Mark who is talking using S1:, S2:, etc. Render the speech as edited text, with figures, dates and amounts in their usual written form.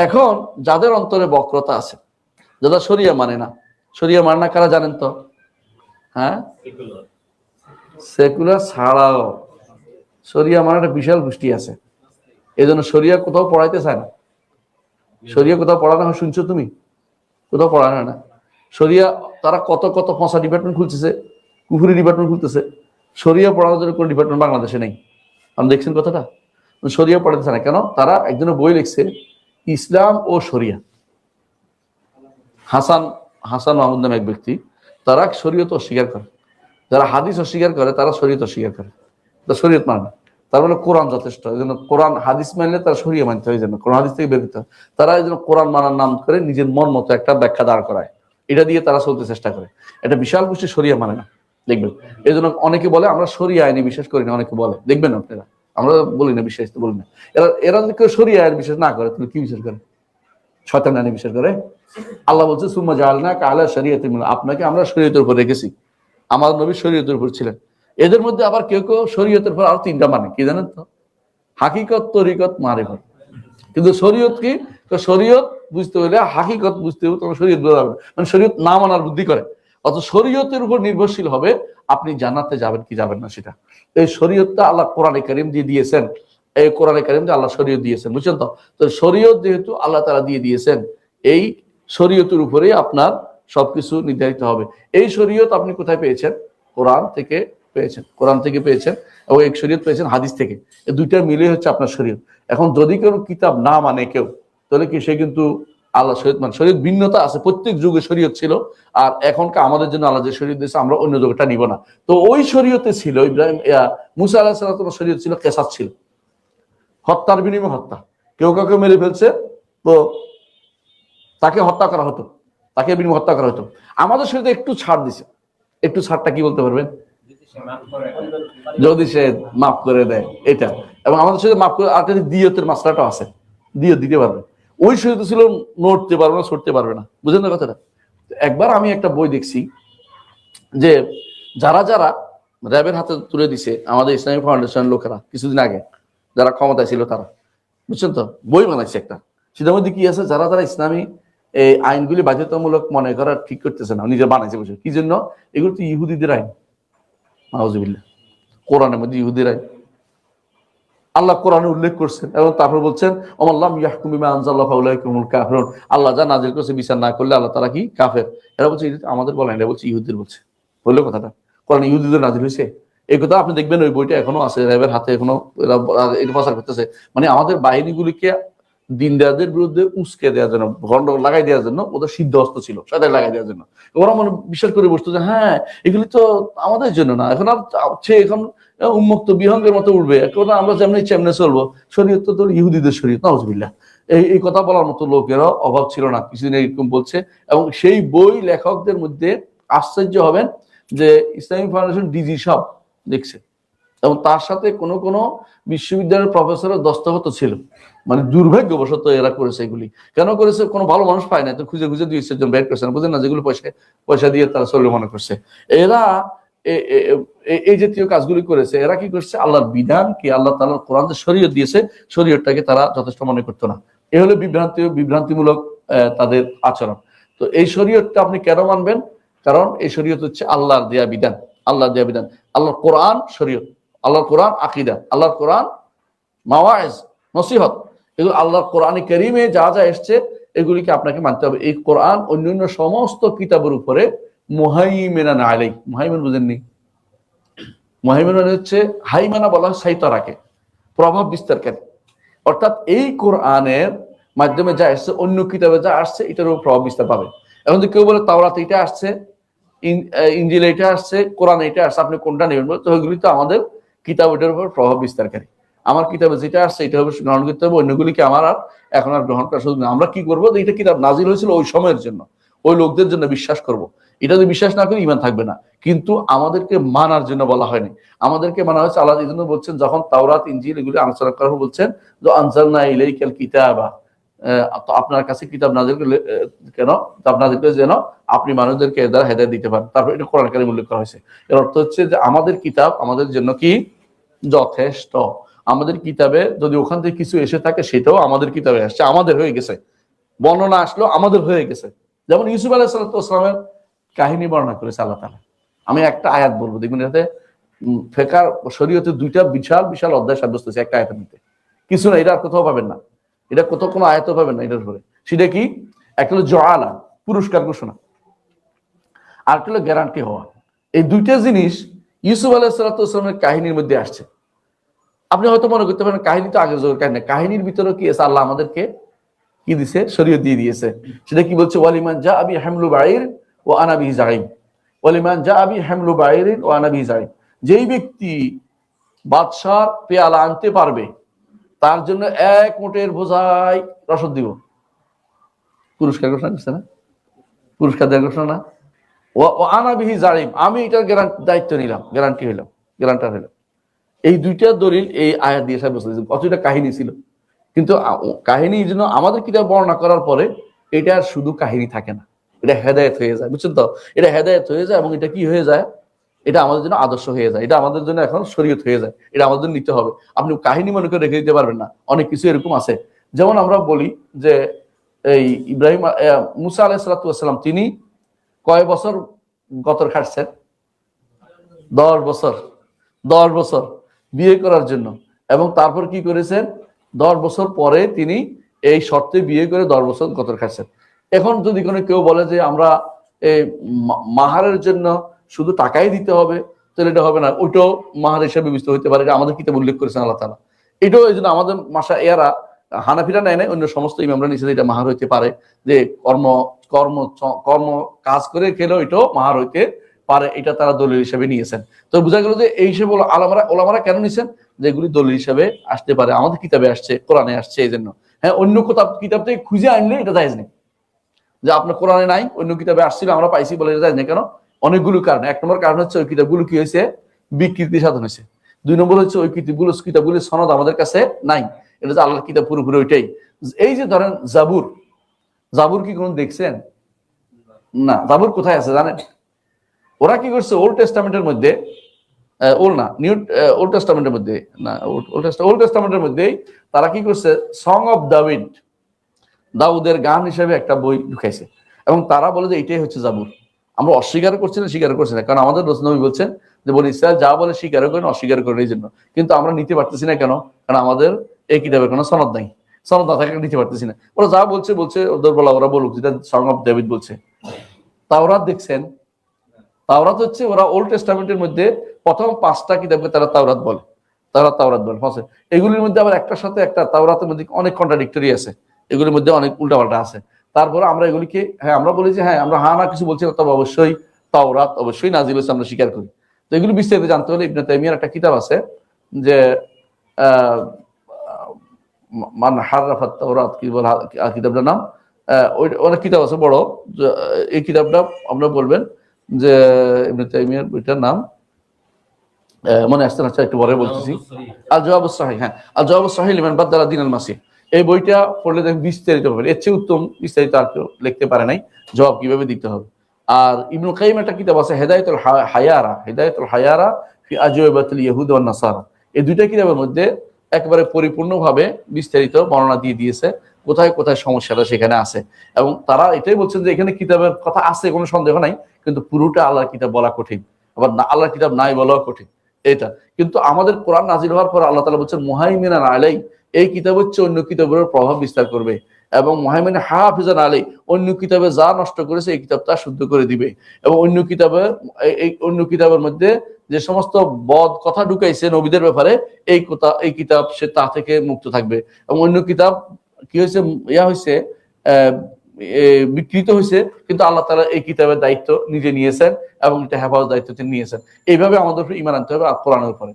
S1: এখন যাদের অন্তরে বক্রতা আছে, যারা শরিয়া মানে না, শরিয়া মানে না কারা জানেন তো? হ্যাঁ, সেকুলার ছাড়াও শরিয়া মানে একটা বিশাল গোষ্ঠী আছে। এই জন্য শরিয়া কোথাও পড়াইতে চায় না। শরিয়া কোথাও পড়ানো হয় শুনছো তুমি? কোথাও পড়ানো হয় না শরিয়া। তারা কত কত 5টা ডিপার্টমেন্ট খুলতেছে, কুফুরি ডিপার্টমেন্ট খুলতেছে। শরিয়া পড়ানোর জন্য কোনো ডিপার্টমেন্ট বাংলাদেশে নেই। আপনি দেখছেন কথাটা? শরিয়া পড়াতে চায় না কেন? তারা একজনের বই লিখছে ইসলাম ও শরিয়া, হাসান মাহমুদ নামে এক ব্যক্তি। তারা শরীয়ত অস্বীকার করে, যারা হাদিস অস্বীকার করে তারা শরীয়ত অস্বীকার করে, শরীয়ত মানে না। তার মানে কোরআন যথেষ্ট, এই জন্য কোরআন হাদিস মানলে তারা শরিয়া মানতে হয়, জন্য কোরআন হাদিস থেকে বের হতে হয়। তারা এই জন্য কোরআন মানার নাম করে নিজের মন মতো একটা ব্যাখ্যা দাঁড় করায়, এটা দিয়ে তারা চলতে চেষ্টা করে। এটা বিশাল গোষ্ঠী শরিয়া মানে না, দেখবেন। এই জন্য অনেকে বলে আমরা শরিয়া আইনে বিশ্বাস করি না, অনেকে বলে, দেখবেন আপনারা, আমরা বলি না বিশ্বাস, তো বলি না। এরা যদি কেউ শরিয়া আইন বিশ্বাস না করে তাহলে কি বিশ্বাস করে? শয়তান আইনে বিশ্বাস করে। আল্লাহ বলছে সুম্মা জাআলনা কালা শরিয়াতিন, আপনাকে আমরা শরীয়তের উপর রেখেছি, আমার নবী শরীয়তের উপর ছিলেন। এদের মধ্যে আবার কেউ কেউ শরীয়তের পর আরো 3টা মানে কি জানেন তো? হাকিকত, তরিকত, মারিফত। কিন্তু শরীয়ত কি? তো শরীয়ত বুঝতে হলে হাকিকত বুঝতে হবে, তোমার শরীয়ত বোঝা যাবে, মানে শরীয়ত না মানার বুদ্ধি করে। অত শরীয়তের উপর নির্ভরশীল হবে আপনি জান্নাতে যাবেন কি যাবেন না সেটা। এই শরীয়তটা আল্লাহ কোরআনে কারীম দিয়ে দিয়েছেন, এই কোরআনে কারীম দিয়ে আল্লাহ শরীয়ত দিয়েছেন, বুঝছেন তো? তো শরীয়ত যেহেতু আল্লাহ তাআলা দিয়ে দিয়েছেন, এই শরীয়তের উপরেই আপনার সবকিছু নির্ধারিত হবে। এই শরীয়ত আপনি কোথায় পেয়েছেন? কোরআন থেকে পেয়েছেন, কোরআন থেকে পেয়েছেন, এবং এক শরীয়ত পেয়েছেন হাদিস থেকে। এই দুইটা মিলে হচ্ছে আপনার শরীয়ত। এখন যদি কোনো কিতাব না মানে কেউ, তাহলে কি সে কিন্তু আল্লাহ শরীয়ত মানে, শরীয়ত ভিন্নতা আছে, প্রত্যেক যুগে শরীয়ত ছিল। আর এখনকার আমাদের জন্য আল্লাহ যে শরীয়ত দিয়েছে আমরা অন্য যুগটা নিব না। তো ওই শরীয়তে ছিল মুসা আলাইহিস সালামের শরীয়ত ছিল কিসাস, ছিল হত্যার বিনিময়ে হত্যা। কেউ কাউকে মেরে ফেলছে তো তাকে হত্যা করা হতো, তাকে বিনিময়ে হত্যা করা হতো। আমাদের শরীয়তে একটু ছাড় দিছে। একটু ছাড়টা কি বলতে পারবেন? যদি সে মাফ করে দেয়, এটা। এবং আমাদের সাথে মাফ করে আর দিয়তের মাসলাটাও আছে, দিয়ত দিতে পারবে। ওই শরীয়তে ছিল নড়তে পারবে না, ছড়তে পারবে না, বুঝলেন না কথাটা? একবার আমি একটা বই দেখছি যে যারা যারা র্যাবের হাতে তুলে দিছে আমাদের ইসলামিক ফাউন্ডেশন লোকেরা কিছুদিন আগে, যারা ক্ষমতায় ছিল তারা, বুঝছেন তো, বই বানাইছে একটা। সেটার মধ্যে কি আছে? যারা যারা ইসলামী এই আইনগুলি বাধ্যতামূলক মনে করা ঠিক করতেছে না, নিজে বানাইছে বসে। কি জন্য? এগুলো তো ইহুদিদের আইন, নাউজুবিল্লাহ। কোরআনের মধ্যে ইহুদির আইন আল্লাহ কোরআনে উল্লেখ করছেন, এবং তারপর বলছেন ওমাল্লাম ইয়াহকুম বিমা আনজাল্লাহু ফাউলাইকা হুমুল কাফিরুন, আল্লাহ যা নাজিল করেছে বিচার না করলে আল্লাহ তারা কি? কাফের। এরা বলছে আমাদের বলেন, এরা বলছে ইহুদিদের বলছে। বললো কথাটা কোরআন ইহুদিদের নাজিল হয়েছে, এই কথা আপনি দেখবেন ওই বইটা এখনো আছে, র্যাবের হাতে এখনো এটা প্রচার করতেছে। মানে আমাদের বাহিনীগুলিকে দিনদারদের বিরুদ্ধে উস্কে দেওয়ার জন্য, ভণ্ড লাগাই দেওয়ার জন্য ওদের সিদ্ধ হস্ত ছিল, সেটাই লাগাই দেওয়ার জন্য। ওরা মনে বিশ্বাস করে বসতো যে হ্যাঁ এগুলি তো আমাদের জন্য না, এখন আর সে এখন উন্মুক্ত বিহঙ্গের মতো উঠবে, এখন আমরা যেমনি চেমনে চলবো, শরীয়ত তো ইহুদিদের শরীয়ত, নাউজুবিল্লাহ। এই কথা বলার মতো লোকেরও অভাব ছিল না, কিছুদিন এরকম বলছে। এবং সেই বই লেখকদের মধ্যে আশ্চর্য হবেন যে ইসলামিক ফাউন্ডেশন ডিজি সব দেখছে, এবং তার সাথে কোনো কোনো বিশ্ববিদ্যালয়ের প্রফেসরের দস্তখত ছিল। মানে দুর্ভাগ্যবশত এরা করেছে এগুলি। কেন করেছে? কোনো ভালো মানুষ পায় না, তো খুঁজে খুঁজে দিয়েছে, বের করছে না, বুঝলেন না? যেগুলো পয়সা দিয়ে তারা চলে মনে করছে। এরা এই জাতীয় কাজগুলি করেছে। এরা কি করছে? আল্লাহর বিধান কি, আল্লাহ তাআলার কোরআন যে শরীয়ত দিয়েছে, শরীয়তটাকে তারা যথেষ্ট মনে করতো না। এ হলো বিভ্রান্তিমূলক তাদের আচরণ। তো এই শরীয়তটা আপনি কেন মানবেন? কারণ এই শরীয়ত হচ্ছে আল্লাহর দেয়া বিধান, আল্লাহর দেয়া বিধান, আল্লাহর কোরআন শরীয়ত, আল্লাহর কোরআন আকীদা, আল্লাহর কোরআন মাওয়াইজ, নসিহত। এগুলো আল্লাহর কোরআনে কারীমে যা যা এসছে এগুলিকে আপনাকে মানতে হবে। এই কোরআন অন্যান্য সমস্ত কিতাবের উপরে মুহাইমিনান আলাইহি, মুহাইমিন বুঝেননি? মুহাইমিন হচ্ছে হাইমানা বলা হয় সাইতারাকে, প্রভাব বিস্তারকারী। অর্থাৎ এই কোরআনের মাধ্যমে যা আসছে, অন্য কিতাবে যা আসছে এটার উপর প্রভাব বিস্তার পাবে। এখন যদি কেউ বলে তাওরাতে এটা আসছে, ইনজিলে এটা আসছে, কোরআনে এটা আসছে, আপনি কোনটা নেবেন? তো ওইগুলি তো আমাদের কিতাব, এটার উপর প্রভাব বিস্তারকারী। আমার কিতাবে যেটা আসছে এটা হবে গ্রহণ করতে হবে, অন্যগুলিকে আমার আর এখন আর গ্রহণ করা সুযোগ নেই। আমরা কি করবো? এইটা কিতাব নাজিল হয়েছিল ওই সময়ের জন্য, ওই লোকদের জন্য বিশ্বাস করব। এটা যদি বিশ্বাস না করি ঈমান থাকবে না। কিন্তু আমাদেরকে মানার জন্য বলা হয়নি, আমাদেরকে মানা হয়েছে। আল্লাহ এই জন্য বলছেন, যখন তাওরাত ইনজিল এগুলি আলোচনা করা বলছেন যে আনজালনা ইলাইকাল কিতাবা, তো আপনার কাছে কিতাব নাজিল করলে কেন? আপনার যেন আপনি মানুষদেরকে এর দ্বারা হেদায়েত দিতে পারেন। তারপর এটা কোরআন কারীমে উল্লেখ করা হয়েছে। এর অর্থ হচ্ছে যে আমাদের কিতাব আমাদের জন্য কি যথেষ্ট। আমাদের কিতাবে যদি ওখান থেকে কিছু এসে থাকে সেটাও আমাদের কিতাবে আসছে, আমাদের হয়ে গেছে। বর্ণনা আসলো আমাদের হয়ে গেছে। যেমন ইউসুফ আলাইহিসসালামের কাহিনী বর্ণনা করেছে আল্লাহ তাআলা। আমি একটা আয়াত বলবো, দেখবেন এটাতে ফিকহ শরীয়তে দুইটা বিশাল বিশাল অধ্যায় সাব্যস্ত হয়েছে একটা আয়াতের মধ্যে। কিছু না, এটা আর কোথাও পাবেন না, এটা কোথাও কোনো আয়াতও পাবেন না এটার উপরে। সেটা কি? একটা হলো জআলা, পুরস্কার ঘোষণা, আর একটা হলো গ্যারান্টি হওয়া। এই দুইটা জিনিস ইউসুফ আলাইহিসসালামের কাহিনীর মধ্যে আসছে। আপনি হয়তো মনে করতে পারেন কাহিনী তো আগে জোর কাহিনী, কাহিনীর ভিতরে কি আছে? আল্লাহ আমাদেরকে কি দিছে? শরীয়ত দিয়ে দিয়েছে। সেটা কি বলছে? ওয়ালিমান জা আবি হামলু বাঈর ও আনা বিহি যাইম, ওয়ালিমান জা আবি হামলু বাঈর ও আনা বিহি যাইম। যেই ব্যক্তি বাদশার পেয়ালা আনতে পারবে তার জন্য 1 উটের বোঝাই রসদ দিব। পুরস্কার ঘোষণা করছে না? পুরস্কার দেওয়ার ঘোষণা না? ও আনা বিহি যাইম, আমি এটার দায়িত্ব নিলাম, গ্যারান্টি হইলাম, গ্যারান্টার হইলাম। এই দুইটা দলিল এই আয়াত দিয়ে সাব্যস্ত হয়েছে। কতটা কাহিনী ছিল, কিন্তু কাহিনী জন্য আমাদের কিতাব বর্ণনা করার পরে এটা শুধু কাহিনী থাকে না, এটা হেদায়েত হয়ে যায়। বুঝছেন তো? এটা হেদায়েত হয়ে যায় এবং এটা কি হয়ে যায়? এটা আমাদের জন্য আদর্শ হয়ে যায়, এটা আমাদের জন্য এখন শরীয়ত হয়ে যায়, এটা আমাদের নিতে হবে। আপনি কাহিনী মনে করে রেখে দিতে পারবেন না। অনেক কিছু এরকম আছে, যেমন আমরা বলি যে এই ইব্রাহিম মুসা আলাইহিস সালাম তিনি কয় বছর গতর খাটছেন? 10 বছর। 10 বছর বিয়ে করার জন্য। এবং তারপর কি করেছেন? 10 বছর পরে তিনি এই শর্তে বিয়ে করে 10 বছর গতর খাচ্ছেন। এখন যদি কোনো কেউ বলে যে আমরা এই মাহারের জন্য শুধু টাকাই দিতে হবে, তাহলে এটা হবে না, ওইটাও মাহার হিসেবে বিবেচিত হইতে পারে, আমাদের কিতাবে উল্লেখ করেছেন আল্লাহ তাআলা। এটাও এই জন্য আমাদের মাসা এরা হানাফিরা নেয় নাই, অন্য সমস্ত ইমামরা নিচে এটা মাহার হইতে পারে, যে কর্ম কর্ম কর্ম কাজ করে খেলেও এটাও মাহার হইতে পারে, এটা তারা দলিল হিসেবে নিয়েছেন। তো বোঝা গেল যে এই হিসেবে ওলামারা কেন নিছেন? যেগুলি দলিল হিসেবে আসতে পারে, আমাদের কিতাবে আসছে, কোরআনে আসছে, এই জন্য। হ্যাঁ, অন্য কিতাব থেকে খুঁজে আনলে এটা জায়েজ নেই, যে আপনার কোরআনে নাই, অন্য কিতাবে আসছিল আমরা পাইছি বলে এটা জায়েজ নেই। কেন? অনেকগুলো কারণ। 1 নম্বর কারণ হচ্ছে ওই কিতাবগুলো কি হয়েছে? বিকৃতি সাধন হয়েছে। 2 নম্বর হচ্ছে ওই কিতাবগুলোর সনদ আমাদের কাছে নাই। এটা যে আল্লাহর কিতাব পুরোপুরি ওইটাই। এই যে ধরেন জাবুর, জাবুর কি কোন দেখছেন? না। জাবুর কোথায় আছে জানেন? ওরা কি করছে? ওল্ড টেস্টামেন্টের মধ্যে, ওল্ড টেস্টামেন্টের মধ্যে না, ওল্ড টেস্টামেন্টের মধ্যেই তারা কি করছে? সং অফ দাউদ, দাউদের গান হিসেবে একটা বই ঢুকাইছে, এবং তারা বলে যে এটাই হচ্ছে জাবুর। আমরা অস্বীকার করছি না, স্বীকার করছি না, কারণ আমাদের রাসূল নবী বলছেন যে বনি ইসরাঈল যা বলে স্বীকার করেন, অস্বীকার করেন এই জন্য। কিন্তু আমরা নিতে পারতেছি না কেন? কারণ আমাদের এই কিতাবের কোনো সনদ নাই, সনদ না থাকলে নিতে পারতেছি না। ওরা যা বলছে ওদের বলা, ওরা বলুক যেটা সং অফ দাউদ বলছে। তাওরাত দেখছেন? তাওরাত হচ্ছে, ওরা ওল্ড টেস্টামেন্টের মধ্যে প্রথম 5টা কিতাবকে তারা তাওরাত বলে, তাওরাত বলে। এগুলির মধ্যে আবার একটার সাথে একটা, তাওরাতের মধ্যে অনেক কন্ট্রাডিক্টরি আছে, এগুলির মধ্যে অনেক উল্টাপাল্টা আছে। তারপরে আমরা এগুলিকে আমরা বলি যে আমরা না কিছু বলছি না, তবে অবশ্যই তাওরাত অবশ্যই নাজিল হয়েছে, আমরা স্বীকার করি। তো এগুলি বিস্তারিত জানতে হলে ইবনে তাইমিয়ার একটা কিতাব আছে, যে মান হাররাফাত তাওরাত, কি বলে কিতাবটার নাম, অনেক কিতাব আছে বড়। এই কিতাবটা আমরা বলবেন যে ইবনে তাইমিয়ার বইটার নাম মনে আসছে না, একটু পরে বলতেছি। আল জওয়াবুস সাহিহ, আল জওয়াবুস সাহিহ লিমান বাদদালা দীনাল মাসিহ। এই বইটা পড়লে দেখবেন বিস্তারিত হবে, এর চেয়ে উত্তম বিস্তারিত আর কেউ লিখতে পারে নাই, জবাব কিভাবে দিতে হবে। আর ইবনুল কাইয়িম একটা কিতাব আছে হিদায়াতুল হায়ারা ফি আজওয়াবাতিল ইয়াহুদ ওয়ান নাসারা। এই দুইটা কিতাবের মধ্যে একেবারে পরিপূর্ণভাবে বিস্তারিত বর্ণনা দিয়ে দিয়েছে, কোথায় কোথায় সমস্যাটা সেখানে আছে। এবং তারা এটাই বলছেন যে এখানে কিতাবের কথা আছে, কোনো সন্দেহ নাই, কিন্তু পুরোটা আল্লাহর কিতাব বলা কঠিন, আবার আল্লাহর কিতাব নাই বলাও কঠিন। এটা কিন্তু আমাদের কোরআন নাজিল হওয়ার পর আল্লাহ তাআলা বলছেন মুহাইমিনান আলাই, এই কিতাব হচ্ছে অন্য কিতাবের প্রভাব বিস্তার করবে, এবং মুহাইমিন হাফিজান আলাই, অন্য কিতাবে যা নষ্ট করেছে এই কিতাব তা শুদ্ধ করে দিবে। এবং অন্য কিতাবের মধ্যে যে সমস্ত বদ কথা ঢুকাইছে নবীদের ব্যাপারে, এই কিতাব সে তা থেকে মুক্ত থাকবে। এবং অন্য কিতাব কি হয়েছে? হয়েছে বিকৃত হয়েছে, কিন্তু আল্লাহ তাআলা এই কিতাবের দায়িত্ব নিজে নিয়েছেন এবং এটা হেফাজত দায়িত্ব তিনি নিয়েছেন। এইভাবে আমাদের ঈমান আনতে হবে কোরআনের উপরে।